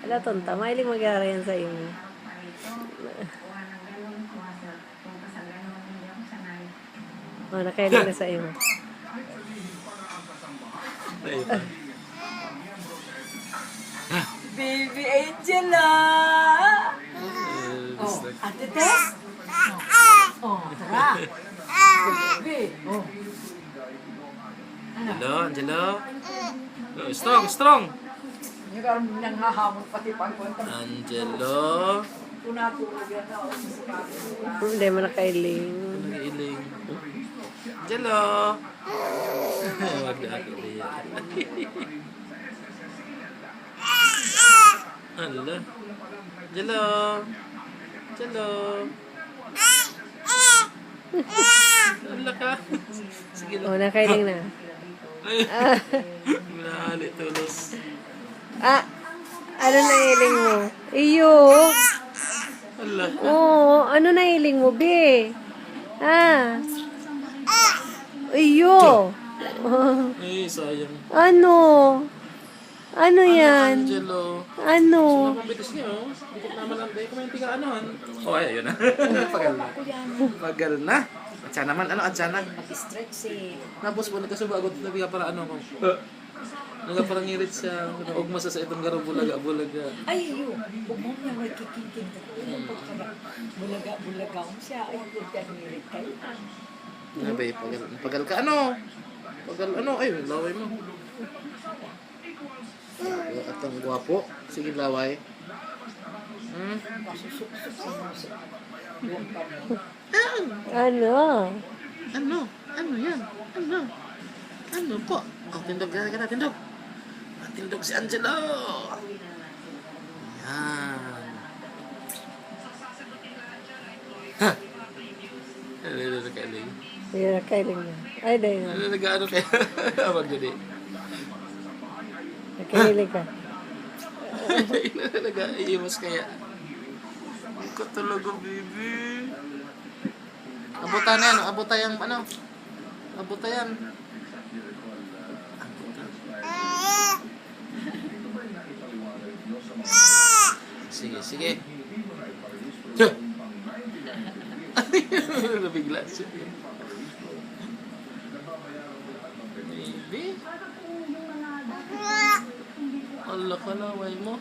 Ala, tonta. Mahilig mag-aaral yan sa imo. Oh, nakailing na sa imo. Baby Angela! Oh, Ate Tess? Oh, tara. Baby. Oh. Angelo, Angelo. Oh, strong, strong. Yung karoon nang hahamon pati pagpunta. Angelo. Problema nakailing. Nag-iiling. Angelo. Wag na ako iyak. Angelo. Angelo. Angelo. Ala ka. Sige Oh, lang. nakailing na. Ay. Nahali tulos. Ah, ano nailing mo? Iyo. Ala. Oo, ano nailing mo, be? Ah. Iyo. Ay, sayang. Ano? Ano yan? Angelo. Ano? Nakambitis niyo. Dikit naman ang day. Kumain ka anuhan. Oh, ay, yun na. Pagal na. Pagal na. Atsa naman. Ano, atsa na. Mag-stretch eh. Tapos po, nagkasubagot. Nabiga para ano ko. Naga ngirit siya. Ugma sa itong garo bulaga. Ay, yun. Bumong niya may kikikin. Bulaga mo siya. Ay, nagdanirit kayo. Nabi, pagal ka. Ano? Pagal ano? Ay, laway mo. At ang gwapo. Sige, laway. Masusuksok sa muso. Ano? Ano? Ano yan? Ano? Ano po? Oh, tindog ka, tindog. Tindog si Angelo. Yan. Ha? Ano nakailing? Sige, nakailing na. Ay, dahil na. Ano nag-ano kaya? Abag gani. Nakailing ka. Nag-iiwas kaya. Ang ko talaga, baby. Abutan yan. Abutan yung ano. Abutan yan. Sige, sige. Nabigla siya. Baby. Allah ka laway mo.